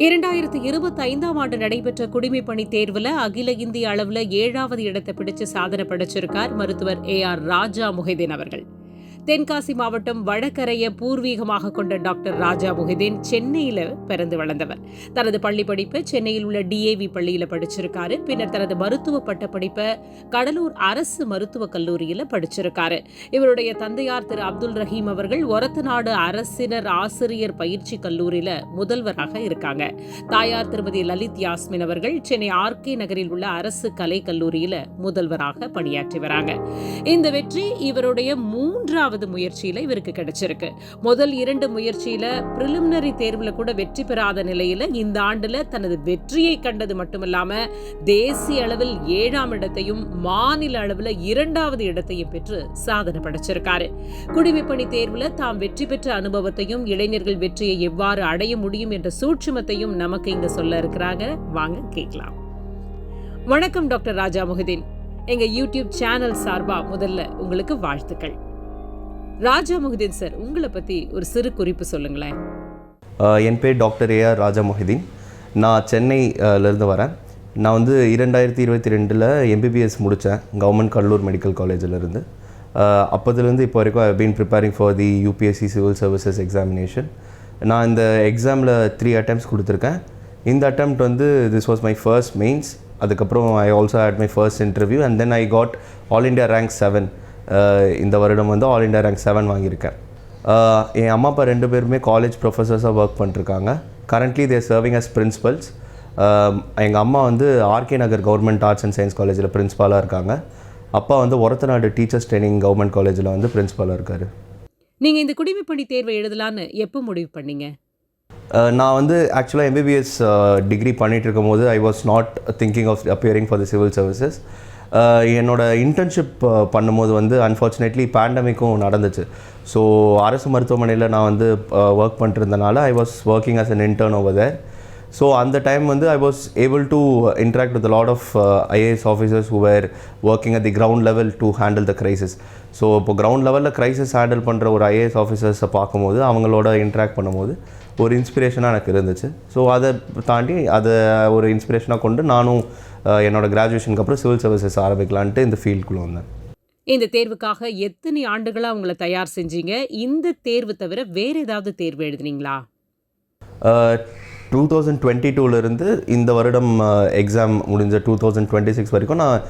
2025ஆம் ஆண்டு நடைபெற்ற குடிமைப்பணி தேர்வில் அகில இந்திய அளவில் 7வது இடத்தை பிடிச்சு சாதனை படைச்சிருக்கார் மருத்துவர் AR ராஜா முஹிதீன் அவர்கள். தென்காசி மாவட்டம் வடகரையை பூர்வீகமாக கொண்ட டாக்டர் ராஜா முஹிதீன் சென்னையில் பிறந்து வளர்ந்தவர். தனது பள்ளி படிப்பை சென்னையில் உள்ள DAV பள்ளியில் படிச்சிருக்காரு. பின்னர் தனது மருத்துவ பட்ட படிப்பை கடலூர் அரசு மருத்துவக் கல்லூரியில் படிச்சிருக்காரு. இவருடைய தந்தையார் திரு அப்துல் ரஹீம் அவர்கள் ஒரத்தநாடு அரசினர் ஆசிரியர் பயிற்சி கல்லூரியில் முதல்வராக இருக்காங்க. தாயார் திருமதி லலித் யாஸ்மின் அவர்கள் சென்னை RK நகரில் உள்ள அரசு கலை கல்லூரியில் முதல்வராக பணியாற்றி வராங்க. இந்த வெற்றி இவருடைய 3வது முயற்சியில இவருக்கு கிடைச்சிருக்கு. முதல் 2 முயற்சியில பிரிலிமினரி தேர்வுல கூட வெற்றி பெறாத நிலையில இந்த ஆண்டுல தனது வெற்றியை கண்டது மட்டுமில்லாம தேசிய அளவில் 7ஆம் இடத்தையும் மாநில அளவில் 2வது இடத்தையும் பெற்று சாதனை படைச்சிருக்காரு. குடிமைப்பணி தேர்வுல தாம் வெற்றி பெற்ற அனுபவத்தையும் இளைஞர்கள் வெற்றியை எவ்வாறு அடைய முடியும் என்ற சூட்சுமத்தையும் நமக்கு இங்க சொல்ல இருக்கிறாங்க. வாங்க கேட்கலாம். வணக்கம் டாக்டர் ராஜா முஹிதீன். எங்க யூடியூப் சேனல் சார்பா முதல்ல உங்களுக்கு வாழ்த்துக்கள். ராஜா முஹிதீன் சார், உங்களை பற்றி ஒரு சிறு குறிப்பு சொல்லுங்களேன். என் பேர் டாக்டர் AR ராஜா முஹிதீன். நான் சென்னையிலேருந்து வரேன். நான் வந்து 2022 MBBS முடித்தேன் கவர்மெண்ட் கடலூர் மெடிக்கல் காலேஜிலேருந்து. அப்போதுலேருந்து இப்போ வரைக்கும் I been preparing for the UPSC civil services examination. நான் இந்த எக்ஸாமில் 3 அட்டெம்ப்ட்ஸ் கொடுத்துருக்கேன். இந்த அட்டெம்ப்ட் வந்து this was my first mains. அதுக்கப்புறம் I also had my first interview and then I got all India rank 7. இந்த வருடம் வந்து ஆல் இண்டியா ரேங்க் 7 வாங்கியிருக்கேன். என் அம்மா அப்பா 2 பேருமே காலேஜ் ப்ரொஃபஸர்ஸாக ஒர்க் பண்ணிருக்காங்க. கரண்ட்லி தேர் சர்விங் அஸ் பிரின்சிபல்ஸ். எங்கள் அம்மா வந்து RK Nagar government arts and science காலேஜில் பிரின்சிபாலாக இருக்காங்க. அப்பா வந்து ஒரத்தநாடு டீச்சர்ஸ் ட்ரைனிங் கவர்மெண்ட் காலேஜில் வந்து பிரின்சிபாலாக இருக்கார். நீங்கள் இந்த குடிமைப்பணி தேர்வை எழுதலான்னு எப்போ முடிவு பண்ணீங்க? நான் வந்து ஆக்சுவலாக MBBS டிகிரி பண்ணிகிட்டு இருக்கும் போது I was not thinking of appearing for the civil services. என்னோட இன்டர்ன்ஷிப் பண்ணும்போது வந்து அன்ஃபார்ச்சுனேட்லி பேண்டமிக்கும் நடந்துச்சு. ஸோ அரசு மருத்துவமனையில் நான் வந்து ஒர்க் பண்ணிருந்தனால I was working as an intern over there. So அந்த டைம் வந்து I was able to interact with lot of IAS officers who were working at the ground level to handle the crisis. So இப்போ ground லெவலில் crisis handle பண்ணுற ஒரு IAS ஆஃபீஸர்ஸை பார்க்கும்போது அவங்களோட interact பண்ணும்போது ஒரு இன்ஸ்பிரேஷனாக எனக்கு இருந்துச்சு. ஸோ அதை தாண்டி அதை ஒரு இன்ஸ்பிரேஷனாக கொண்டு நானும் என்னோடய கிராஜுவேஷனுக்கு அப்புறம் சிவில் சர்வீசஸ் ஆரம்பிக்கலான்ட்டு இந்த ஃபீல்டுக்குள்ளே வந்தேன். இந்த தேர்வுக்காக எத்தனை ஆண்டுகளாக உங்களை தயார் செஞ்சீங்க? இந்த தேர்வு தவிர வேறு ஏதாவது தேர்வு எழுதுனீங்களா? 2022 இந்த வருடம் எக்ஸாம் முடிஞ்ச 2026 வரைக்கும் நான்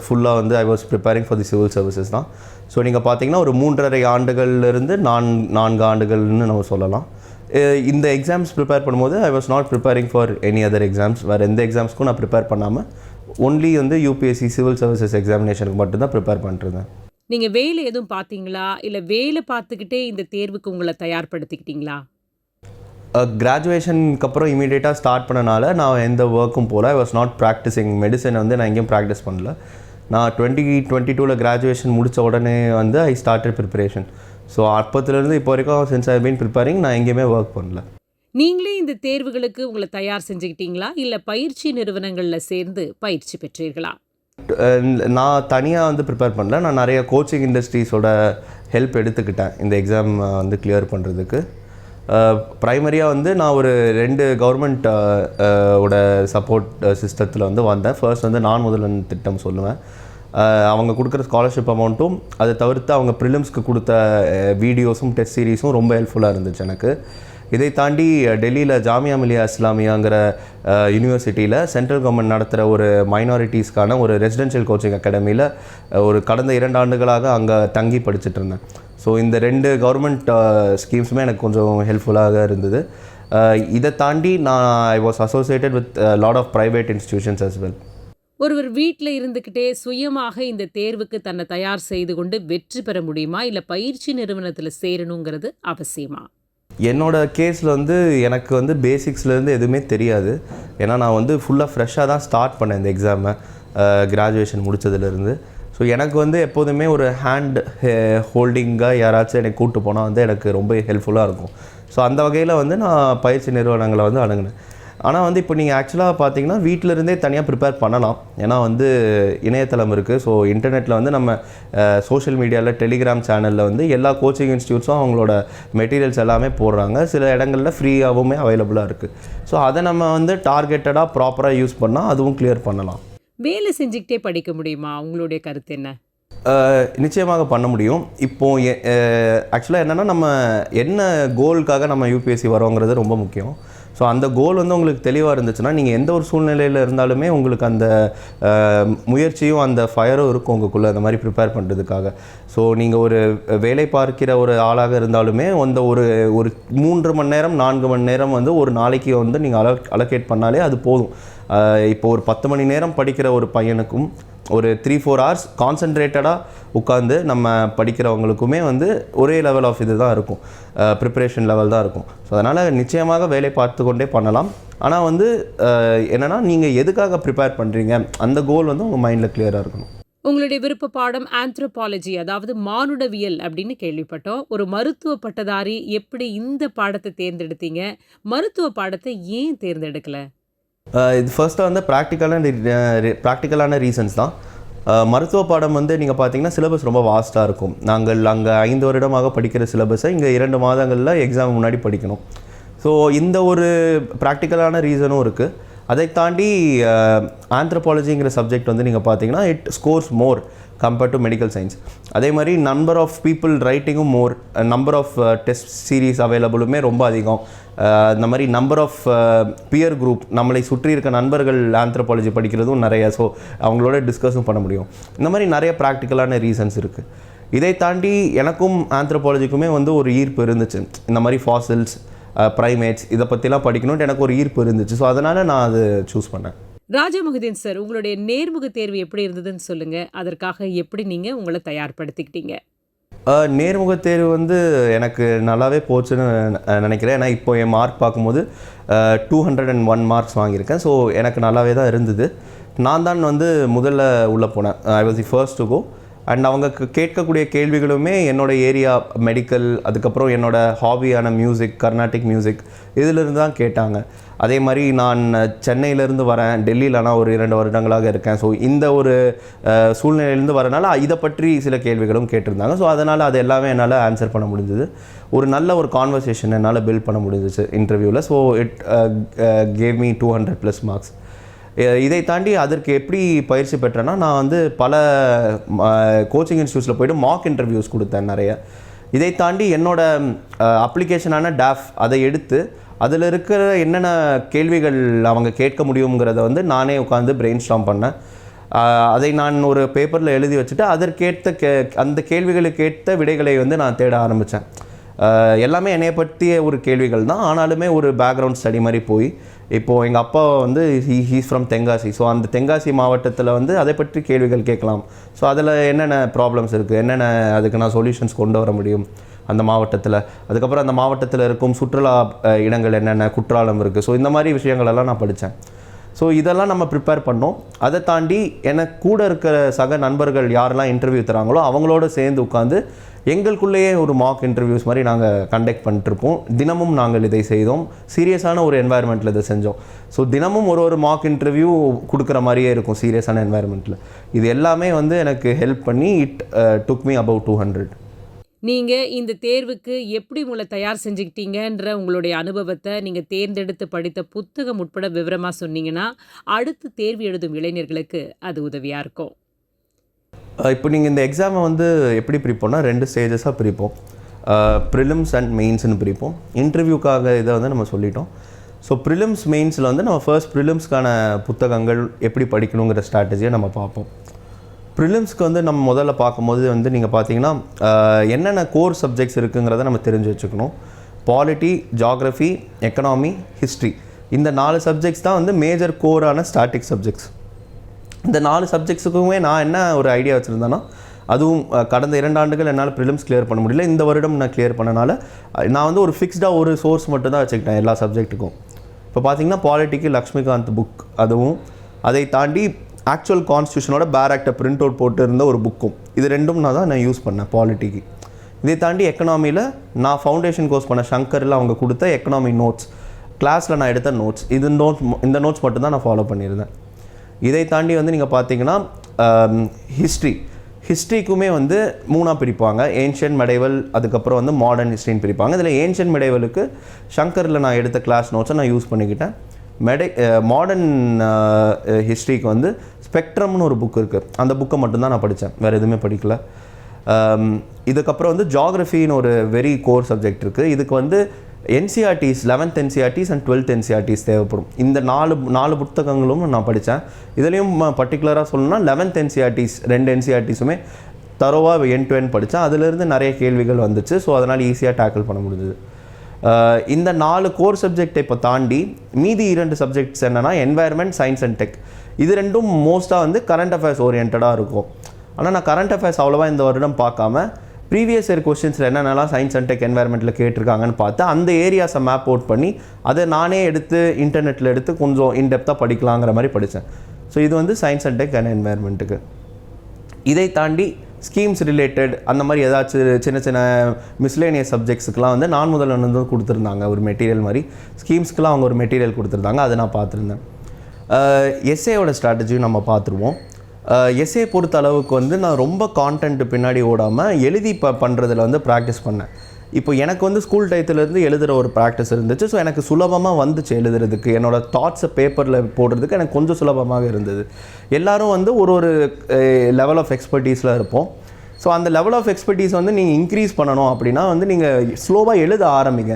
ஃபுல்லாக வந்து I was preparing for the civil services தான். ஸோ நீங்கள் பார்த்தீங்கன்னா ஒரு 3.5 ஆண்டுகள்லேருந்து 4 ஆண்டுகள்னு நம்ம சொல்லலாம். இந்த எக்ஸாம்ஸ் ப்ரிப்பேர் பண்ணும்போது ஐ was not preparing for any other exams. வேறு எந்த எக்ஸாம்ஸ்க்கும் நான் ப்ரிப்பேர் பண்ணாமல் ஒன்லி வந்து UPSC சிவில் சர்வீசஸ் எக்ஸாமினேஷனுக்கு மட்டும்தான் ப்ரிப்பேர் பண்ணிருந்தேன். நீங்கள் வேலை எதுவும் பார்த்தீங்களா, இல்லை வேலை பார்த்துக்கிட்டே இந்த தேர்வுக்கு உங்களை தயார்படுத்திக்கிட்டீங்களா? கிராஜுவேஷனுக்கு அப்புறம் இமீடியட்டாக ஸ்டார்ட் பண்ணனால நான் எந்த ஒர்க்கும் போல் I was not practicing medicine வந்து நான் எங்கேயும் ப்ராக்டிஸ் பண்ணல. நான் 2022 கிராஜுவேஷன் முடித்த உடனே வந்து ஐ ஸ்டார்டட் ப்ரிப்பரேஷன். ஸோ அப்போத்துலேருந்து இப்போ வரைக்கும் சின்ஸ் ஐ பீன் ப்ரிப்பேரிங் நான் எங்கேயுமே ஒர்க் பண்ணல. நீங்களே இந்த தேர்வுகளுக்கு உங்களை தயார் செஞ்சுக்கிட்டீங்களா, இல்லை பயிற்சி நிறுவனங்களில் சேர்ந்து பயிற்சி பெற்றீர்களா? நான் தனியாக வந்து ப்ரிப்பேர் பண்ணல. நான் நிறைய கோச்சிங் இண்டஸ்ட்ரீஸோட ஹெல்ப் எடுத்துக்கிட்டேன் இந்த எக்ஸாம் வந்து கிளியர் பண்ணுறதுக்கு. ப்ரைமரியாக வந்து நான் ஒரு 2 கவர்மெண்ட் ஓட சப்போர்ட் சிஸ்டத்தில் வந்து வந்தேன். ஃபர்ஸ்ட் வந்து நான் முதல்வன் திட்டம் சொல்லுவேன். அவங்க கொடுக்குற ஸ்காலர்ஷிப் அமௌண்ட்டும் அதை தவிர்த்து அவங்க ப்ரிலிம்ஸ்க்கு கொடுத்த வீடியோஸும் டெஸ்ட் சீரீஸும் ரொம்ப ஹெல்ப்ஃபுல்லாக இருந்துச்சு எனக்கு. இதை தாண்டி டெல்லியில் ஜாமியா மிலியா இஸ்லாமியாங்கிற யூனிவர்சிட்டியில் சென்ட்ரல் கவர்மெண்ட் நடத்துகிற ஒரு மைனாரிட்டிஸ்க்கான ஒரு ரெசிடென்ஷியல் கோச்சிங் அகாடமியில் ஒரு கடந்த 2 ஆண்டுகளாக அங்கே தங்கி படிச்சுட்டு இருந்தேன். ஸோ இந்த 2 கவர்மெண்ட் ஸ்கீம்ஸுமே எனக்கு கொஞ்சம் ஹெல்ப்ஃபுல்லாக இருந்தது. இதை தாண்டி நான் I was associated with lot of private institutions as well. ஒருவர் வீட்டில் இருந்துக்கிட்டே சுயமாக இந்த தேர்வுக்கு தன்னை தயார் செய்து கொண்டு வெற்றி பெற முடியுமா, இல்லை பயிற்சி நிறுவனத்தில் சேரணுங்கிறது அவசியமா? என்னோட கேஸில் வந்து எனக்கு வந்து பேசிக்ஸ்லேருந்து எதுவுமே தெரியாது. ஏன்னா நான் வந்து ஃபுல்லாக ஃப்ரெஷ்ஷாக தான் ஸ்டார்ட் பண்ணேன் இந்த எக்ஸாமை கிராஜுவேஷன் முடித்ததுலேருந்து. ஸோ எனக்கு வந்து எப்போதுமே ஒரு ஹேண்ட் ஹோல்டிங்காக யாராச்சும் எனக்கு கூப்பிட்டு போனால் வந்து எனக்கு ரொம்ப ஹெல்ப்ஃபுல்லாக இருக்கும். ஸோ அந்த வகையில் வந்து நான் பயிற்சி நிறுவனங்களை வந்து அணுகினேன். ஆனால் வந்து இப்போ நீங்கள் ஆக்சுவலாக பார்த்தீங்கன்னா வீட்டிலருந்தே தனியாக ப்ரிப்பேர் பண்ணலாம். ஏன்னா வந்து இணையதளம் இருக்குது. ஸோ இன்டர்நெட்டில் வந்து நம்ம சோஷியல் மீடியாவில் டெலிகிராம் சேனலில் வந்து எல்லா கோச்சிங் இன்ஸ்டியூட்ஸும் அவங்களோட மெட்டீரியல்ஸ் எல்லாமே போடுறாங்க. சில இடங்களில் ஃப்ரீயாகவுமே அவைலபிளாக இருக்குது. ஸோ அதை நம்ம வந்து டார்கெட்டடாக ப்ராப்பராக யூஸ் பண்ணால் அதுவும் கிளியர் பண்ணலாம். வேலை செஞ்சுக்கிட்டே படிக்க முடியுமா? உங்களுடைய கருத்து என்ன? நிச்சயமாக பண்ண முடியும். இப்போது ஆக்சுவலாக என்னென்னா நம்ம என்ன கோலுக்காக நம்ம யூபிஎஸ்சி வரோங்கிறது ரொம்ப முக்கியம். ஸோ அந்த கோல் வந்து உங்களுக்கு தெளிவாக இருந்துச்சுன்னா நீங்கள் எந்த ஒரு சூழ்நிலையில் இருந்தாலுமே உங்களுக்கு அந்த முயற்சியும் அந்த ஃபயரும் இருக்கும் உங்களுக்குள்ளே அந்த மாதிரி ப்ரிப்பேர் பண்ணுறதுக்காக. ஸோ நீங்கள் ஒரு வேலை பார்க்கிற ஒரு ஆளாக இருந்தாலுமே அந்த ஒரு 3 மணி நேரம் 4 மணி நேரம் வந்து ஒரு நாளைக்கு வந்து நீங்கள் அலோகேட் பண்ணாலே அது போதும். இப்போ ஒரு 10 மணி நேரம் படிக்கிற ஒரு பையனுக்கும் ஒரு 3-4 ஹவர்ஸ் கான்சன்ட்ரேட்டடாக உட்காந்து நம்ம படிக்கிறவங்களுக்குமே வந்து ஒரே லெவல் ஆஃப் இது தான் இருக்கும், ப்ரிப்பரேஷன் லெவல் தான் இருக்கும். ஸோ அதனால் நிச்சயமாக வேலை பார்த்து கொண்டே பண்ணலாம். ஆனால் வந்து என்னென்னா நீங்கள் எதுக்காக ப்ரிப்பேர் பண்ணுறீங்க அந்த கோல் வந்து உங்கள் மைண்டில் கிளியராக இருக்கணும். உங்களுடைய விருப்ப பாடம் ஆந்த்ரோபாலஜி, அதாவது மானுடவியல் அப்படின்னு கேள்விப்பட்டோம். ஒரு மருத்துவ பட்டதாரி எப்படி இந்த பாடத்தை தேர்ந்தெடுத்தீங்க? மருத்துவ பாடத்தை ஏன் தேர்ந்தெடுக்கல? இது ஃபர்ஸ்ட்டாக வந்து ப்ராக்டிக்கலான ரீசன்ஸ் தான். மருத்துவ பாடம் வந்து நீங்கள் பார்த்தீங்கன்னா சிலபஸ் ரொம்ப வாஸ்ட்டாக இருக்கும். நாங்கள் அங்கே 5 வருடமாக படிக்கிற சிலபஸை இங்கே 2 மாதங்களில் எக்ஸாம் முன்னாடி படிக்கணும். ஸோ இந்த ஒரு ப்ராக்டிக்கலான ரீசனும் இருக்குது. அதை தாண்டி ஆந்த்ரோபாலஜிங்கிற சப்ஜெக்ட் வந்து நீங்கள் பார்த்தீங்கன்னா it scores more compared to medical science. அதே மாதிரி நம்பர் ஆஃப் பீப்புள் ரைட்டிங்கும் more, number of test series அவைலபிளுமே ரொம்ப அதிகம். இந்த மாதிரி நம்பர் ஆஃப் பியர் குரூப், நம்மளை சுற்றி இருக்க நண்பர்கள் ஆந்த்ரோபாலஜி படிக்கிறதும் நிறைய, ஸோ அவங்களோட டிஸ்கஸும் பண்ண முடியும். இந்த மாதிரி நிறைய ப்ராக்டிக்கலான ரீசன்ஸ் இருக்குது. இதை தாண்டி எனக்கும் ஆந்த்ரோபாலஜிக்குமே வந்து ஒரு ஈர்ப்பு இருந்துச்சு. இந்த மாதிரி ஃபாசில்ஸ், ப்ரைமேட்ஸ் இதை பற்றிலாம் படிக்கணும்னு எனக்கு ஒரு ஈர்ப்பு இருந்துச்சு. ஸோ அதனால் நான் அது சூஸ் பண்ணேன். ராஜா முஹிதீன் சார், உங்களுடைய நேர்முக தேர்வு எப்படி இருந்ததுன்னு சொல்லுங்கள். அதற்காக எப்படி நீங்கள் உங்களை தயார்படுத்திக்கிட்டீங்க? நேர்முக தேர்வு வந்து எனக்கு நல்லாவே போச்சுன்னு நினைக்கிறேன். ஏன்னா இப்போ என் மார்க் பார்க்கும்போது 201 மார்க்ஸ் வாங்கியிருக்கேன். ஸோ எனக்கு நல்லாவே தான் இருந்தது. நான் தான் வந்து முதல்ல உள்ளே போனேன். I was the first to go. And அவங்க கேட்கக்கூடிய கேள்விகளுமே என்னோடய ஏரியா மெடிக்கல், அதுக்கப்புறம் என்னோடய ஹாபியான மியூசிக், கர்நாடிக் மியூசிக் இதிலிருந்து தான் கேட்டாங்க. அதே மாதிரி நான் சென்னையிலேருந்து வரேன், டெல்லியில் ஆனால் ஒரு 2 வருடங்களாக இருக்கேன். ஸோ இந்த ஒரு சூழ்நிலையிலேருந்து வரனால இதை பற்றி சில கேள்விகளும் கேட்டிருந்தாங்க. ஸோ அதனால் அது எல்லாமே என்னால் ஆன்சர் பண்ண முடிஞ்சது. ஒரு நல்ல ஒரு கான்வர்சேஷன் என்னால் பில்ட் பண்ண முடிஞ்சிச்சு இன்டர்வியூவில். So it gave me 200+ marks. இதை தாண்டி அதற்கு எப்படி பயிற்சி பெற்றேன்னா, நான் வந்து பல கோச்சிங் இன்ஸ்டியூட்ஸில் போய்ட்டு மாக் இன்டர்வியூஸ் கொடுத்தேன் நிறைய. இதை தாண்டி என்னோடய அப்ளிகேஷனான டாஃப் அதை எடுத்து அதில் இருக்கிற என்னென்ன கேள்விகள் அவங்க கேட்க முடியுங்கிறத வந்து நானே உட்காந்து பிரெயின் ஸ்டார்ம் பண்ணேன். அதை நான் ஒரு பேப்பரில் எழுதி வச்சுட்டு அதற்கேற்ற அந்த கேள்விகளுக்கு ஏற்ற விடைகளை வந்து நான் தேட ஆரம்பித்தேன். எல்லாமே என்னைய பற்றிய ஒரு கேள்விகள் தான், ஆனாலுமே ஒரு பேக்ரவுண்ட் ஸ்டடி மாதிரி போய் இப்போது எங்கள் அப்பா வந்து ஹீஸ் ஃப்ரம் தென்காசி. ஸோ அந்த தென்காசி மாவட்டத்தில் வந்து அதை பற்றி கேள்விகள் கேட்கலாம். ஸோ அதில் என்னென்ன ப்ராப்ளம்ஸ் இருக்குது, என்னென்ன அதுக்கு நான் சொல்யூஷன்ஸ் கொண்டு வர முடியும் அந்த மாவட்டத்தில். அதுக்கப்புறம் அந்த மாவட்டத்தில் இருக்கும் சுற்றுலா இடங்கள் என்னென்ன, குற்றாலம் இருக்குது. ஸோ இந்த மாதிரி விஷயங்களெல்லாம் நான் படித்தேன். ஸோ இதெல்லாம் நம்ம ப்ரிப்பேர் பண்ணோம். அதை தாண்டி எனக்கு கூட இருக்கிற சக நண்பர்கள் யாரெல்லாம் இன்டர்வியூ தராங்களோ அவங்களோட சேர்ந்து உட்காந்து எங்களுக்குள்ளேயே ஒரு மாக் இன்டர்வியூஸ் மாதிரி நாங்கள் கண்டக்ட் பண்ணிட்டுருப்போம். தினமும் நாங்கள் இதை செய்தோம். சீரியஸான ஒரு என்வாயர்மெண்ட்டில் இதை செஞ்சோம். ஸோ தினமும் ஒரு மாக் இன்டர்வியூ கொடுக்குற மாதிரியே இருக்கும் சீரியஸான என்வாயர்மெண்ட்டில். இது எல்லாமே வந்து எனக்கு ஹெல்ப் பண்ணி இட் டுக் மீ அபவுட் 200. நீங்கள் இந்த தேர்வுக்கு எப்படி உங்களை தயார் செஞ்சுக்கிட்டீங்கன்ற உங்களுடைய அனுபவத்தை நீங்கள் தேர்ந்தெடுத்து படித்த புத்தகம் உட்பட விவரமாக சொன்னீங்கன்னா அடுத்து தேர்வு எழுதும் இளைஞர்களுக்கு அது உதவியாக இருக்கும். இப்போ நீங்கள் இந்த எக்ஸாமை வந்து எப்படி பிரிப்போம்னா 2 ஸ்டேஜஸாக பிரிப்போம். ப்ரிலிம்ஸ் அண்ட் மெயின்ஸ்னு பிரிப்போம். இன்டர்வியூக்காக இதை வந்து நம்ம சொல்லிட்டோம். ஸோ ப்ரிலிம்ஸ் மெயின்ஸில் வந்து நம்ம ஃபர்ஸ்ட் ப்ரிலிம்ஸ்க்கான புத்தகங்கள் எப்படி படிக்கணுங்கிற ஸ்ட்ராட்டஜியை நம்ம பார்ப்போம். ப்ரிலிம்ஸ்க்கு வந்து நம்ம முதல்ல பார்க்கும்போது வந்து நீங்கள் பார்த்தீங்கன்னா என்னென்ன கோர் சப்ஜெக்ட்ஸ் இருக்குங்கிறத நம்ம தெரிஞ்சு வச்சுக்கணும். பாலிட்டி, ஜாகிரஃபி, எக்கனாமி, ஹிஸ்ட்ரி, இந்த 4 சப்ஜெக்ட்ஸ் தான் வந்து மேஜர் கோரான ஸ்டாட்டிக் சப்ஜெக்ட்ஸ். இந்த 4 சப்ஜெக்ட்ஸுக்குமே நான் என்ன ஒரு ஐடியா வச்சுருந்தேன்னா, அதுவும் கடந்த 2 ஆண்டுகள் என்னால் ப்ரிலிம்ஸ் கிளியர் பண்ண முடியல. இந்த வருடம் நான் கிளியர் பண்ணனால நான் வந்து ஒரு ஃபிக்ஸ்டாக ஒரு சோர்ஸ் மட்டும் தான் வச்சுக்கிட்டேன் எல்லா சப்ஜெக்ட்டுக்கும். இப்போ பார்த்தீங்கன்னா பாலிட்டிக்கு லக்ஷ்மிகாந்த் புக், அதுவும் அதை தாண்டி ஆக்சுவல் கான்ஸ்டியூஷனோட பேராக்டை பிரிண்ட் அவுட் போட்டு இருந்த ஒரு புக்கும், இது 2ம் நான் யூஸ் பண்ணேன் பாலிட்டிக்கு. இதை தாண்டி எக்கனாமியில் நான் ஃபவுண்டேஷன் கோர்ஸ் பண்ண ஷங்கரில் அவங்க கொடுத்த எக்கனாமி நோட்ஸ், கிளாஸில் நான் எடுத்த நோட்ஸ் இந்த நோட்ஸ் மட்டும்தான் நான் ஃபாலோ பண்ணியிருந்தேன். இதை தாண்டி வந்து நீங்கள் பார்த்தீங்கன்னா ஹிஸ்ட்ரிக்குமே வந்து 3ஆக பிரிப்பாங்க. ஏன்ஷியன்ட் மெடைவல், அதுக்கப்புறம் வந்து மாடர்ன் ஹிஸ்ட்ரின்னு பிரிப்பாங்க. இதில் ஏன்ஷியன்ட் மெடைவலுக்கு ஷங்கரில் நான் எடுத்த கிளாஸ் நோட்ஸை நான் யூஸ் பண்ணிக்கிட்டேன். மாடர்ன் ஹிஸ்ட்ரிக்கு வந்து ஸ்பெக்ட்ரம்னு ஒரு புக் இருக்குது, அந்த புக்கை மட்டும்தான் நான் படித்தேன், வேறு எதுவுமே படிக்கல. இதுக்கப்புறம் வந்து ஜியாகிரஃபின்னு ஒரு வெரி கோர் சப்ஜெக்ட் இருக்குது. இதுக்கு வந்து NCERTs 11th NCERTs and 12th NCERTs தேவைப்படும். இந்த நாலு புத்தகங்களும் நான் படித்தேன். இதுலேயும் பர்டிகுலராக சொல்லணும்னா 11th NCERTs 2 NCERTஸுமே தரோவாக எண்ட் டு எண்ட் படித்தேன். அதிலிருந்து நிறைய கேள்விகள் வந்துச்சு. ஸோ அதனால் ஈஸியாக டேக்கிள் பண்ண முடிஞ்சுது. இந்த 4 கோர் சப்ஜெக்டை இப்போ தாண்டி மீதி 2 சப்ஜெக்ட்ஸ் என்னென்னா என்வாயர்மெண்ட், சயின்ஸ் அண்ட் டெக். இது ரெண்டும் மோஸ்ட்டாக வந்து கரண்ட் அஃபேர்ஸ் ஓரியன்டாக இருக்கும். ஆனால் நான் கரண்ட் அஃபேர்ஸ் அவ்வளோவா இந்த வருடம் பார்க்காம ப்ரீவியஸ் இயர் கொஸ்டின்ஸில் என்னென்னலாம் சயின்ஸ் அண்ட் டெக் என்வாயர்மெண்ட்டில் கேட்டிருக்காங்கன்னு பார்த்து அந்த ஏரியாஸை மேப் அவுட் பண்ணி அதை நானே எடுத்து இன்டர்நெட்டில் எடுத்து கொஞ்சம் இன்டெப்த்தாக படிக்கலாங்கிற மாதிரி படித்தேன். ஸோ இது வந்து சயின்ஸ் அண்ட் டெக் அண்ட் என்வாயர்மெண்ட்டுக்கு. இதை தாண்டி ஸ்கீம்ஸ் ரிலேட்டட் அந்த மாதிரி ஏதாச்சும் சின்ன சின்ன மிஸ்லேனியஸ் சப்ஜெக்ட்ஸுக்கெலாம் வந்து நான் முதல்ல கொடுத்துருந்தாங்க ஒரு மெட்டீரியல் மாதிரி. ஸ்கீம்ஸ்க்கெலாம் அவங்க ஒரு மெட்டீரியல் கொடுத்துருந்தாங்க, அதை நான் பார்த்துருந்தேன். எஸ்ஏயோட ஸ்ட்ராட்டஜியும் நம்ம பார்த்துருவோம். எஸ்ஏ பொறுத்த அளவுக்கு வந்து நான் ரொம்ப கான்டென்ட் பின்னாடி ஓடாமல் எழுதி பண்ணுறதுல வந்து ப்ராக்டிஸ் பண்ணேன். இப்போ எனக்கு வந்து ஸ்கூல் டயத்துலேருந்து எழுதுகிற ஒரு ப்ராக்டிஸ் இருந்துச்சு. ஸோ எனக்கு சுலபமாக வந்துச்சு எழுதுறதுக்கு. என்னோடய தாட்ஸை பேப்பரில் போடுறதுக்கு எனக்கு கொஞ்சம் சுலபமாக இருந்தது. எல்லோரும் வந்து ஒரு லெவல் ஆஃப் எக்ஸ்பர்டீஸில் இருப்போம். ஸோ அந்த லெவல் ஆஃப் எக்ஸ்பர்டீஸ் வந்து நீங்கள் இன்க்ரீஸ் பண்ணணும் அப்படின்னா வந்து நீங்கள் ஸ்லோவாக எழுத ஆரம்பிங்க.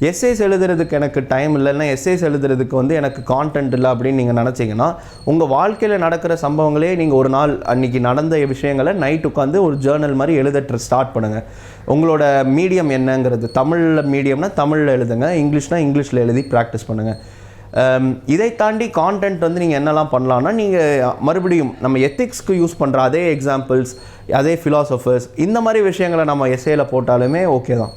எஸ்ஏஸ் எழுதுறதுக்கு எனக்கு டைம் இல்லைன்னா எஸ்ஏஸ் எழுதுறதுக்கு வந்து எனக்கு கான்டென்ட் இல்லை அப்படின்னு நீங்கள் நினச்சிங்கன்னா உங்கள் வாழ்க்கையில் நடக்கிற சம்பவங்களே நீங்கள் ஒரு நாள் அன்றைக்கி நடந்த விஷயங்களை நைட் உட்காந்து ஒரு ஜேர்னல் மாதிரி எழுத ஸ்டார்ட் பண்ணுங்கள். உங்களோட மீடியம் என்னங்கிறது, தமிழில் மீடியம்னா தமிழில் எழுதுங்க, இங்கிலீஷ்னால் இங்கிலீஷில் எழுதி ப்ராக்டிஸ் பண்ணுங்கள். இதை தாண்டி கான்டென்ட் வந்து நீங்கள் என்னெல்லாம் பண்ணலான்னா நீங்கள் மறுபடியும் நம்ம எத்திக்ஸ்க்கு யூஸ் பண்ணுற அதே எக்ஸாம்பிள்ஸ், அதே ஃபிலாசபர்ஸ், இந்த மாதிரி விஷயங்களை நம்ம எஸ்ஏயில் போட்டாலுமே ஓகே தான்.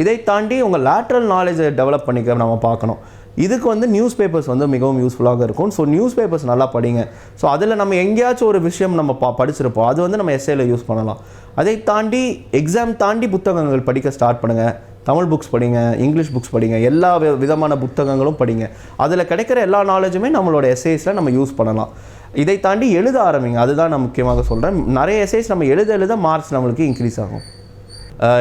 இதை தாண்டி உங்கள் லேட்ரல் நாலேஜை டெவலப் பண்ணிக்க நம்ம பார்க்கணும். இதுக்கு வந்து நியூஸ் பேப்பர்ஸ் வந்து மிகவும் யூஸ்ஃபுல்லாக இருக்கும். ஸோ நியூஸ் பேப்பர்ஸ் நல்லா படிங்க. ஸோ அதில் நம்ம எங்கேயாச்சும் ஒரு விஷயம் நம்ம படிச்சிருப்போம், அது வந்து நம்ம எஸ்ஏயில் யூஸ் பண்ணலாம். அதை தாண்டி எக்ஸாம் தாண்டி புத்தகங்கள் படிக்க ஸ்டார்ட் பண்ணுங்கள். தமிழ் புக்ஸ் படிங்க, இங்கிலீஷ் புக்ஸ் படிங்க, எல்லா விதமான புத்தகங்களும் படிங்க. அதில் கிடைக்கிற எல்லா நாலேஜுமே நம்மளோட எஸ்ஏஸில் நம்ம யூஸ் பண்ணலாம். இதை தாண்டி எழுத ஆரம்பிங்க, அதுதான் நான் முக்கியமாக சொல்கிறேன். நிறைய எஸ்ஏஸ் நம்ம எழுத மார்க்ஸ் நம்மளுக்கு இன்க்ரீஸ் ஆகும்.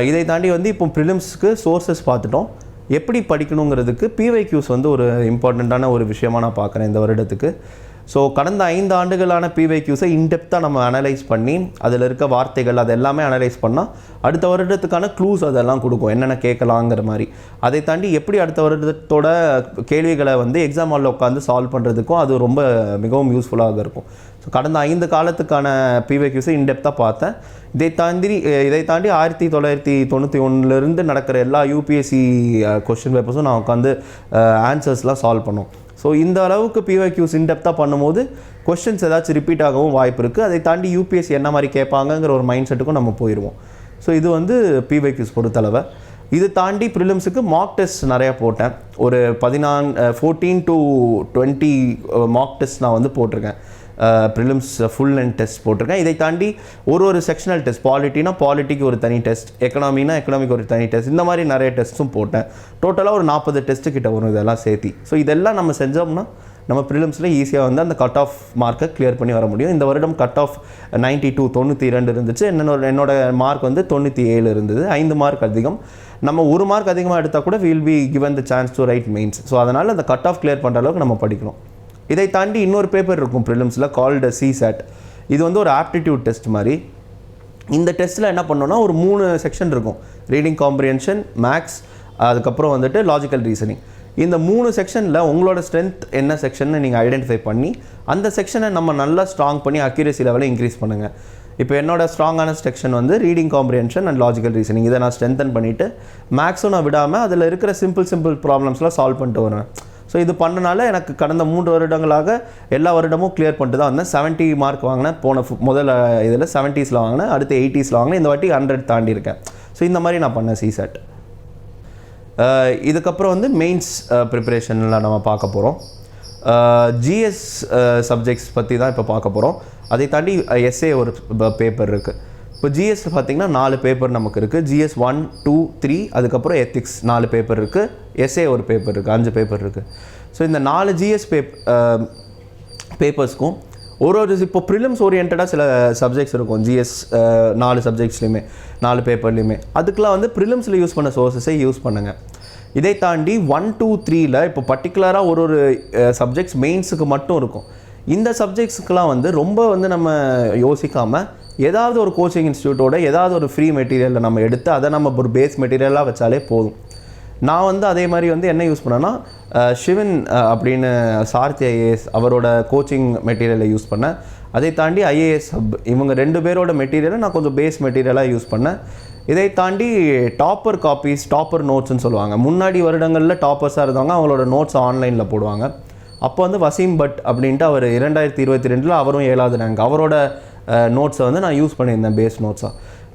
இதை தாண்டி வந்து இப்போ ப்ரிலிம்ஸ்க்கு சோர்ஸஸ் பார்த்துட்டோம். எப்படி படிக்கணுங்கிறதுக்கு PYQs வந்து ஒரு இம்பார்ட்டண்ட்டான ஒரு விஷயமாக நான் பார்க்குறேன் இந்த வருடத்துக்கு. ஸோ கடந்த 5 ஆண்டுகளான PYQஸை இன்டெப்த்தாக நம்ம அனலைஸ் பண்ணி அதில் இருக்க வார்த்தைகள் அது எல்லாமே அனலைஸ் பண்ணால் அடுத்த வருடத்துக்கான க்ளூஸ் அதெல்லாம் கொடுக்கும், என்னென்ன கேட்கலாங்கிற மாதிரி. அதை தாண்டி எப்படி அடுத்த வருடத்தோட கேள்விகளை வந்து எக்ஸாம் ஹாலில் உட்காந்து சால்வ் பண்ணுறதுக்கும் அது ரொம்ப மிகவும் யூஸ்ஃபுல்லாக இருக்கும். ஸோ கடந்த 5 காலத்துக்கான PYQஸை இன்டெப்த்தாக பார்த்தேன். இதை தாண்டி 1991 நடக்கிற எல்லா UPSC கொஸ்டின் பேப்பர்ஸும் நான் உட்காந்து ஆன்சர்ஸ்லாம் சால்வ் பண்ணோம். ஸோ இந்த அளவுக்கு PYQs இன்டெப்த்தாக பண்ணும்போது கொஸ்டின்ஸ் ஏதாச்சும் ரிப்பீட் ஆகவும் வாய்ப்பு இருக்குது. அதை தாண்டி UPSC என்ன மாதிரி கேட்பாங்கங்கிற ஒரு மைண்ட் செட்டுக்கும் நம்ம போயிடுவோம். ஸோ இது வந்து PYQs பொறுத்தளவை. இது தாண்டி ப்ரிலிம்ஸுக்கு மார்க் டெஸ்ட் நிறையா போட்டேன். ஒரு 14 to 20 மார்க் டெஸ்ட் நான் வந்து போட்டிருக்கேன். ப்ரிலிம்ஸ் ஃபுல் லென்த் டெஸ்ட் போட்டிருக்கேன். இதை தாண்டி ஒரு செக்ஷனல் டெஸ்ட், பாலிட்டினா பாலிட்டிக்கு ஒரு தனி டெஸ்ட், எக்கனாமினா எக்கனாமிக்கு ஒரு தனி டெஸ்ட், இந்த மாதிரி நிறைய டெஸ்ட்டும் போட்டேன். டோட்டலாக ஒரு 40 டெஸ்ட்டு கிட்ட வரும் இதெல்லாம் சேர்த்தி. ஸோ இதெல்லாம் நம்ம செஞ்சோம்னா நம்ம ப்ரிலிம்ஸில் ஈஸியாக வந்து அந்த கட் ஆஃப் மார்க்கை கிளியர் பண்ணி வர முடியும். இந்த வருடம் கட் ஆஃப் 92 இருந்துச்சு. என்னோட மார்க் வந்து 97 இருந்தது, 5 மார்க் அதிகம். நம்ம 1 மார்க் அதிகமாக எடுத்தால் கூட will be given the chance to right mains. So அதனால் அந்த கட் ஆஃப் கிளியர் பண்ணுற அளவுக்கு நம்ம படிக்கணும். இதை தாண்டி இன்னொரு பேப்பர் இருக்கும் ப்ரிலிம்ஸில், கால்டு CSAT. இது வந்து ஒரு ஆப்டிடியூட் டெஸ்ட் மாதிரி. இந்த டெஸ்ட்டில் என்ன பண்ணோன்னா ஒரு 3 செக்ஷன் இருக்கும். ரீடிங் காம்ப்ரிஹென்ஷன், மேக்ஸ், அதுக்கப்புறம் வந்துட்டு லாஜிக்கல் ரீசனிங். இந்த 3 செக்ஷனில் உங்களோட ஸ்ட்ரென்த் என்ன செக்ஷன்னு நீங்கள் ஐடென்டிஃபை பண்ணி அந்த செக்ஷனை நம்ம நல்லா ஸ்ட்ராங் பண்ணி அக்யூரேசி லெவலை இன்க்ரீஸ் பண்ணுங்கள். இப்போ என்னோட ஸ்ட்ராங்கான செக்ஷன் வந்து reading comprehension and logical reasoning. இதை நான் ஸ்ட்ரென்தன் பண்ணிவிட்டு மேக்ஸும் நான் விடாமல் அதில் இருக்கிற சிம்பிள் ப்ராப்ளம்ஸ்லாம் சால்வ் பண்ணிட்டு வருவேன். ஸோ இது பண்ணனால எனக்கு கடந்த 3 வருடங்களாக எல்லா வருடமும் கிளியர் பண்ணிட்டு தான் வந்தேன். 70 மார்க் வாங்கினேன். முதல்ல இதில் 70s வாங்கினேன், அடுத்து 80s வாங்கினேன், இந்த வாட்டி 100 தாண்டி இருக்கேன். ஸோ இந்த மாதிரி நான் பண்ணேன் CSAT. இதுக்கப்புறம் வந்து மெயின்ஸ் ப்ரிப்பரேஷனில் நம்ம பார்க்க போகிறோம். GS சப்ஜெக்ட்ஸ் பற்றி தான் இப்போ பார்க்க போகிறோம். அதை தாண்டி எஸ்ஏ ஒரு பேப்பர் இருக்குது. இப்போ ஜிஎஸ் பார்த்தீங்கன்னா 4 பேப்பர் நமக்கு இருக்குது. ஜிஎஸ் 1, 2, 3, அதுக்கப்புறம் எத்திக்ஸ் 4 பேப்பர் இருக்குது. எஸ்ஏ ஒரு பேப்பர் இருக்குது, 5 பேப்பர் இருக்குது. ஸோ இந்த 4 ஜிஎஸ் பேப்பர்ஸ்க்கும் ஒரு இப்போ ப்ரிலிம்ஸ் ஓரியன்டாக சில சப்ஜெக்ட்ஸ் இருக்கும். ஜிஎஸ் 4 சப்ஜெக்ட்ஸ்லையுமே 4 பேப்பர்லையுமே அதுக்கெலாம் வந்து ப்ரிலிம்ஸில் யூஸ் பண்ண சோர்ஸஸை யூஸ் பண்ணுங்கள். இதை தாண்டி 1, 2, 3ல் இப்போ பர்டிகுலராக ஒரு சப்ஜெக்ட்ஸ் மெயின்ஸுக்கு மட்டும் இருக்கும். இந்த சப்ஜெக்ட்ஸுக்கெலாம் வந்து ரொம்ப வந்து நம்ம யோசிக்காமல் ஏதாவது ஒரு கோச்சிங் இன்ஸ்டியூட்டோட ஏதாவது ஒரு ஃப்ரீ மெட்டீரியலில் நம்ம எடுத்து அதை நம்ம ஒரு பேஸ் மெட்டீரியலாக வச்சாலே போதும். நான் வந்து அதே மாதிரி வந்து என்ன யூஸ் பண்ணேன்னா ஷிவன் அப்படின்னு சாரதி ஐஏஎஸ் அவரோட கோச்சிங் மெட்டீரியலை யூஸ் பண்ணேன். அதை தாண்டி ஐஏஎஸ் ஹப் இவங்க 2 பேரோட மெட்டீரியலை நான் கொஞ்சம் பேஸ் மெட்டீரியலாக யூஸ் பண்ணேன். இதை தாண்டி டாப்பர் காப்பீஸ், டாப்பர் நோட்ஸ்ன்னு சொல்லுவாங்க. முன்னாடி வருடங்களில் டாப்பர்ஸாக இருந்தவங்க அவங்களோட நோட்ஸ் ஆன்லைனில் போடுவாங்க. அப்போ வந்து வசீம் பட் அப்படின்ட்டு அவர் 2022 அவரும் 7வது ரேங்க், அவரோட நோட்ஸை வந்து நான் யூஸ் பண்ணியிருந்தேன் பேஸ் நோட்ஸாக.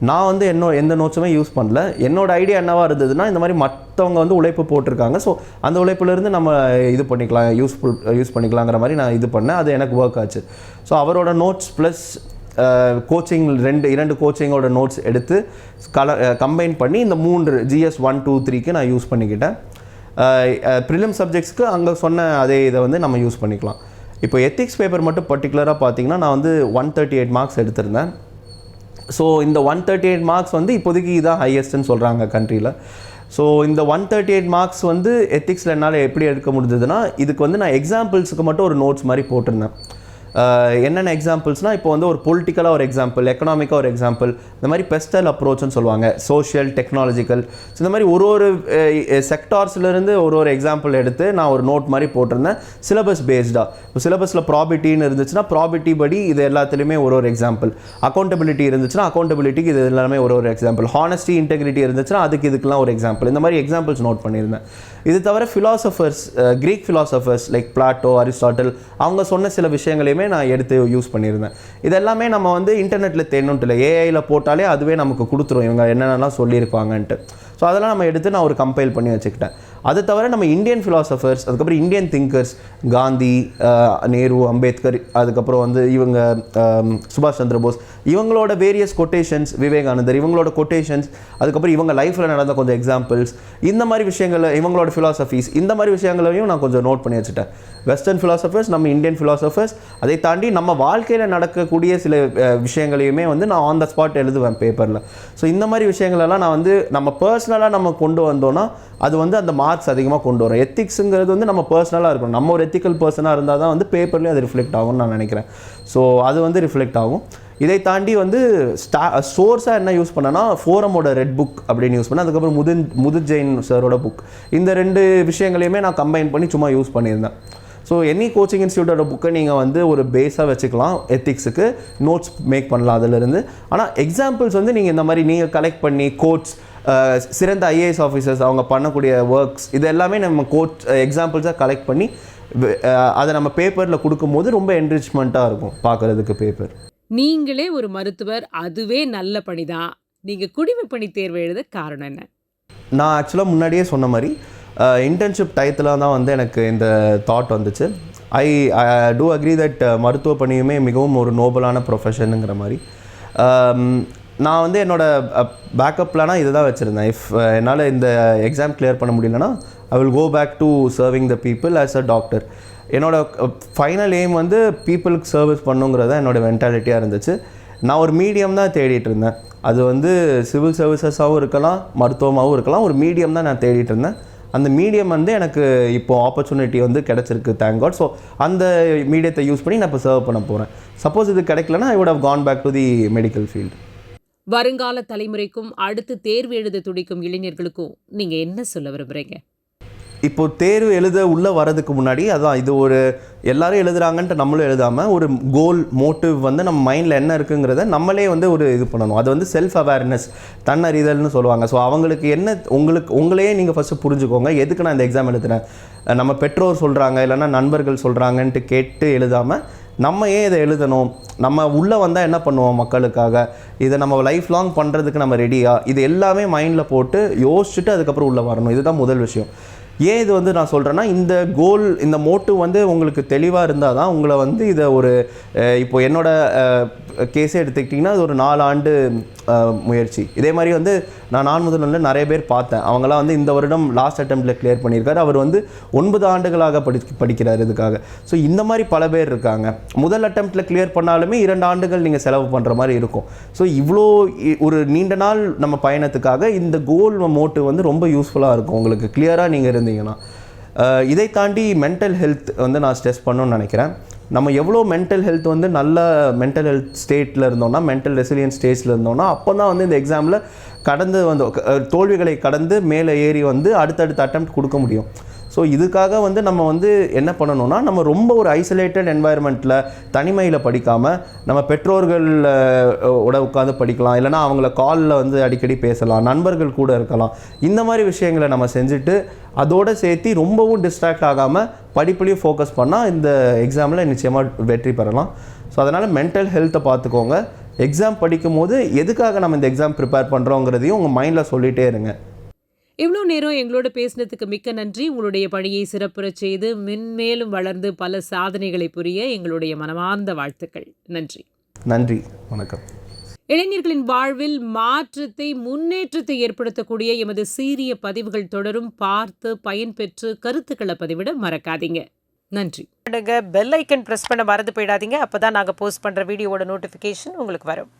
நான் வந்து எந்த நோட்ஸுமே யூஸ் பண்ணல. என்னோட ஐடியா என்னவாக இருந்ததுன்னா இந்த மாதிரி மற்றவங்க வந்து உழைப்பு போட்டிருக்காங்க, ஸோ அந்த உழைப்புலேருந்து நம்ம இது பண்ணிக்கலாம், யூஸ் பண்ணிக்கலாங்கிற மாதிரி நான் இது பண்ணேன். அது எனக்கு ஒர்க் ஆச்சு. ஸோ அவரோட நோட்ஸ் ப்ளஸ் கோச்சிங் 2 கோச்சிங்கோட நோட்ஸ் எடுத்து கம்பைன் பண்ணி இந்த 3 ஜிஎஸ் 1, 2, 3க்கு நான் யூஸ் பண்ணிக்கிட்டேன். ப்ரிலிம் சப்ஜெக்ட்ஸ்க்கு அங்கே சொன்ன அதே இதை வந்து நம்ம யூஸ் பண்ணிக்கலாம். இப்போ எத்திக்ஸ் பேப்பர் மட்டும் பர்டிகுலராக பார்த்தீங்கன்னா நான் வந்து 138 மார்க்ஸ் எடுத்திருந்தேன். ஸோ இந்த 138 மார்க்ஸ் வந்து இப்போதைக்கு இதுதான் ஹையஸ்ட்டுன்னு சொல்கிறாங்க கண்ட்ரியில். ஸோ இந்த 138 மார்க்ஸ் வந்து எத்திக்ஸில் என்னால் எப்படி எடுக்க முடிஞ்சதுன்னா இதுக்கு வந்து நான் எக்ஸாம்பிள்ஸுக்கு மட்டும் ஒரு நோட்ஸ் மாதிரி போட்டிருந்தேன். என்னென்ன எக்ஸாம்பிள்ஸ்னால் இப்போ வந்து ஒரு பொலிட்டிக்கலாக ஒரு எக்ஸாம்பிள், எக்கனாமிக்காக ஒரு எக்ஸாம்பிள், இந்த மாதிரி பெஸ்டல் அப்ரோச்னு சொல்லுவாங்க, சோஷியல், டெக்னாலஜிக்கல், ஸோ இந்த மாதிரி ஒரு செக்டார்ஸ்லேருந்து ஒரு எக்ஸாம்பிள் எடுத்து நான் ஒரு நோட் மாதிரி போட்டிருந்தேன் சிலபஸ் பேஸ்டாக. இப்போ சிலபஸில் ப்ராபிட்டின்னு இருந்துச்சுன்னா ப்ராபிட்டி படி இது எல்லாத்துலேயுமே ஒரு எக்ஸாம்பிள், அக்கௌண்டபிலிட்டி இருந்துச்சுன்னா அக்கௌண்டபிலிட்டிக்கு இது எல்லாமே ஒரு எக்ஸாம்பிள், ஹானஸ்டி, இன்டெகிரிட்டி இருந்துச்சுன்னா இதுக்கெல்லாம் ஒரு எக்ஸாம்பிள், இந்த மாதிரி எக்ஸாம்பிள்ஸ் நோட் பண்ணியிருந்தேன். இது தவிர philosophers, Greek philosophers like Plato, Aristotle அவங்க சொன்ன சில விஷயங்களையுமே நான் எடுத்து யூஸ் பண்ணியிருந்தேன். இதெல்லாமே நம்ம வந்து இன்டர்நெட்டில் தேடணுன்ட்டு இல்லை, ஏஐயில் போட்டாலே அதுவே நமக்கு கொடுத்துரும் இவங்க என்னென்னலாம் சொல்லியிருப்பாங்கன்ட்டு. ஸோ அதெல்லாம் நம்ம எடுத்து நான் ஒரு கம்பைல் பண்ணி வச்சுக்கிட்டேன். அது தவிர நம்ம இந்தியன் ஃபிலாசபர்ஸ், அதுக்கப்புறம் இந்தியன் திங்கர்ஸ், காந்தி, நேரு, அம்பேத்கர், அதுக்கப்புறம் வந்து இவங்க சுபாஷ் சந்திர போஸ், இவங்களோட வேரியஸ் கொட்டேஷன்ஸ், விவேகானந்தர் இவங்களோட கொட்டேஷன்ஸ், அதுக்கப்புறம் இவங்க லைஃப்பில் நடந்த கொஞ்சம் எக்ஸாம்பிள்ஸ், இந்த மாதிரி விஷயங்கள், இவங்களோட ஃபிலாசபிஸ், இந்த மாதிரி விஷயங்களையும் நான் கொஞ்சம் நோட் பண்ணி வச்சுட்டேன். வெஸ்டர்ன் ஃபிலாசபர்ஸ், நம்ம இந்தியன் ஃபிலாசபர்ஸ், அதை தாண்டி நம்ம வாழ்க்கையில் நடக்கக்கூடிய சில விஷயங்களையுமே வந்து நான் ஆன் த ஸ்பாட் எழுதுவேன் பேப்பரில். ஸோ இந்த மாதிரி விஷயங்களெல்லாம் நான் வந்து நம்ம பர்சனலாக நம்ம கொண்டு வந்தோன்னா அது வந்து அந்த மார்க்ஸ் அதிகமாக கொண்டு வரும். எத்திக்ஸுங்கிறது வந்து நம்ம பர்சனலாக இருக்கணும், நம்ம ஒரு எத்திக்கல் பர்சனாக இருந்தால் தான் வந்து பேப்பர்லேயும் அது ரிஃப்ளெக்ட் ஆகும்னு நான் நினைக்கிறேன். ஸோ அது வந்து ரிஃப்ளெக்ட் ஆகும். இதை தாண்டி வந்து சோர்ஸாக என்ன யூஸ் பண்ணேன்னா ஃபோரமோட ரெட் புக் அப்படின்னு யூஸ் பண்ணேன். அதுக்கப்புறம் முதுத் ஜெயின் சாரோட புக், இந்த 2 விஷயங்களையுமே நான் கம்பைன் பண்ணி சும்மா யூஸ் பண்ணியிருந்தேன். ஸோ எனி கோச்சிங் இன்ஸ்டியூட்டோட புக்கை நீங்கள் வந்து ஒரு பேஸாக வச்சுக்கலாம், எத்திக்ஸுக்கு நோட்ஸ் மேக் பண்ணலாம் அதிலிருந்து. ஆனால் எக்ஸாம்பிள்ஸ் வந்து நீங்கள் இந்த மாதிரி நீங்கள் கலெக்ட் பண்ணி கோட்ஸ், சிறந்த ஐஏஎஸ் ஆஃபீஸர்ஸ் அவங்க பண்ணக்கூடிய ஒர்க்ஸ், இது எல்லாமே நம்ம கோட் எக்ஸாம்பிள்ஸாக கலெக்ட் பண்ணி அதை நம்ம பேப்பரில் கொடுக்கும்போது ரொம்ப என்ரிச்மெண்ட்டாக இருக்கும் பார்க்குறதுக்கு பேப்பர். நீங்களே ஒரு மருத்துவர், அதுவே நல்ல பணிதான். நீங்கள் குடிமை பணி தேர்வு எழுத காரணம் என்ன? நான் ஆக்சுவலாக முன்னாடியே சொன்ன மாதிரி இன்டர்ன்ஷிப் டயத்தில் தான் வந்து எனக்கு இந்த தாட் வந்துச்சு. ஐ டூ அக்ரி தட் மருத்துவ பணியுமே மிகவும் ஒரு நோபலான ப்ரொஃபஷனுங்கிற மாதிரி. நான் வந்து என்னோடய பேக்கப் பிளானாக இதை தான் வச்சுருந்தேன். என்னால் இந்த எக்ஸாம் கிளியர் பண்ண முடியலன்னா I will go back to serving the people as a doctor. என்னோடய ஃபைனல் எய்ம் வந்து பீப்புளுக்கு சர்வீஸ் பண்ணுங்கிறது தான் என்னோடய மென்டாலிட்டியாக இருந்துச்சு. நான் ஒரு மீடியம் தான் தேடிட்டு இருந்தேன். அது வந்து சிவில் சர்வீசஸாகவும் இருக்கலாம், மருத்துவமாகவும் இருக்கலாம், ஒரு மீடியம் தான் நான் தேடிட்டு இருந்தேன். அந்த மீடியம் வந்து எனக்கு இப்போது ஆப்பர்ச்சுனிட்டி வந்து கிடச்சிருக்கு, தேங்க் காட். ஸோ அந்த மீடியத்தை யூஸ் பண்ணி நான் இப்போ சர்வ் பண்ண போகிறேன். சப்போஸ் இது கிடைக்கலன்னா I would have gone back to the medical field. வருங்கால தலைமுறைக்கும் அடுத்து தேர்வு எழுத துடிக்கும் இளைஞர்களுக்கும் நீங்கள் என்ன சொல்ல விரும்புகிறீங்க? இப்போது தேர்வு எழுத உள்ளே வரதுக்கு முன்னாடி அதான் இது ஒரு எல்லோரும் எழுதுகிறாங்கன்ட்டு நம்மளும் எழுதாமல் ஒரு கோல், மோட்டிவ் வந்து நம்ம மைண்டில் என்ன இருக்குங்கிறத நம்மளே வந்து ஒரு இது பண்ணணும். அது வந்து செல்ஃப் அவேர்னஸ், தன்னறிதல்னு சொல்லுவாங்க. ஸோ அவங்களுக்கு என்ன உங்களையே நீங்கள் ஃபஸ்ட்டு புரிஞ்சுக்கோங்க, எதுக்கு நான் இந்த எக்ஸாம் எழுதுறேன், நம்ம பெற்றோர் சொல்கிறாங்க இல்லைன்னா நண்பர்கள் சொல்கிறாங்கன்ட்டு கேட்டு எழுதாமல் நம்ம ஏன் இதை எழுதணும், நம்ம உள்ளே வந்தால் என்ன பண்ணுவோம் மக்களுக்காக, இதை நம்ம லைஃப் லாங் பண்ணுறதுக்கு நம்ம ரெடியா, இது எல்லாமே மைண்டில் போட்டு யோசிச்சுட்டு அதுக்கப்புறம் உள்ளே வரணும். இதுதான் முதல் விஷயம். ஏன் இது வந்து நான் சொல்கிறேன்னா, இந்த கோல், இந்த மோட்டிவ் வந்து உங்களுக்கு தெளிவாக இருந்தால் தான் உங்களை வந்து இதை ஒரு இப்போ என்னோட கேஸே எடுத்துக்கிட்டிங்கன்னா அது ஒரு 4 ஆண்டு முயற்சி. இதே மாதிரி வந்து நான் முதல்ல நிறைய பேர் பார்த்தேன். அவங்களாம் வந்து இந்த வருடம் லாஸ்ட் அட்டெம்ப்டில் கிளியர் பண்ணியிருக்காரு. அவர் வந்து 9 ஆண்டுகளாக படிக்கிறார் இதுக்காக. ஸோ இந்த மாதிரி பல பேர் இருக்காங்க. முதல் அட்டெம்ப்டில் கிளியர் பண்ணாலுமே 2 ஆண்டுகள் நீங்கள் செலவு பண்ணுற மாதிரி இருக்கும். ஸோ இவ்வளோ ஒரு நீண்ட நாள் நம்ம பயணத்துக்காக இந்த கோல் மோட்டிவ் வந்து ரொம்ப யூஸ்ஃபுல்லாக இருக்கும் உங்களுக்கு கிளியராக நீங்கள் இருந்தீங்கன்னா. இதை தாண்டி மென்டல் ஹெல்த் வந்து நான் ஸ்ட்ரெஸ் பண்ணணும்னு நினைக்கிறேன். நம்ம எவ்வளோ மென்டல் ஹெல்த் வந்து நல்ல மென்டல் ஹெல்த் ஸ்டேட்டில் இருந்தோம்னா, மென்டல் ரெசிலியன்ஸ் ஸ்டேஜில் இருந்தோம்னா, அப்போ தான் வந்து இந்த எக்ஸாமில் கடந்து வந்து தோல்விகளை கடந்து மேலே ஏறி வந்து அடுத்தடுத்த அட்டெம்ப்ட் கொடுக்க முடியும். ஸோ இதுக்காக வந்து நம்ம வந்து என்ன பண்ணணும்னா, நம்ம ரொம்ப ஒரு ஐசோலேட்டட் என்வாயர்மெண்ட்டில் தனிமையில் படிக்காமல் நம்ம பெற்றோர்கள் உட்காந்து படிக்கலாம், இல்லைனா அவங்கள காலில் வந்து அடிக்கடி பேசலாம், நண்பர்கள் கூட இருக்கலாம். இந்த மாதிரி விஷயங்களை நம்ம செஞ்சுட்டு அதோடு சேர்த்து ரொம்பவும் டிஸ்ட்ராக்ட் ஆகாமல் படிப்புலையும் ஃபோக்கஸ் பண்ணால் இந்த எக்ஸாமில் நிச்சயமாக வெற்றி பெறலாம். ஸோ அதனால் மென்டல் ஹெல்த்தை பார்த்துக்கோங்க. எக்ஸாம் படிக்கும் போது எதுக்காக நம்ம இந்த எக்ஸாம் ப்ரிப்பேர் பண்ணுறோங்கிறதையும் உங்கள் மைண்டில் சொல்லிகிட்டே இருங்க. இவ்வளோ நேரம் எங்களோட பேசினதுக்கு மிக்க நன்றி. உங்களுடைய பணியை சிறப்புறச் செய்து மென்மேலும் வளர்ந்து பல சாதனைகளை புரிய எங்களுடைய மனமார்ந்த வாழ்த்துக்கள். நன்றி. நன்றி, வணக்கம். இளைஞர்களின் வாழ்வில் மாற்றத்தை, முன்னேற்றத்தை ஏற்படுத்தக்கூடிய எமது சீரிய பதிவுகள் தொடரும். பார்த்து பயன்பெற்று கருத்துக்களை பதிவிட மறக்காதீங்க. நன்றி. பெல் ஐக்கன் பிரஸ் பண்ண மறந்து போயிடாதீங்க. அப்பதான் நாங்கள் போஸ்ட் பண்ற வீடியோவோட நோட்டிஃபிகேஷன் உங்களுக்கு வரும்.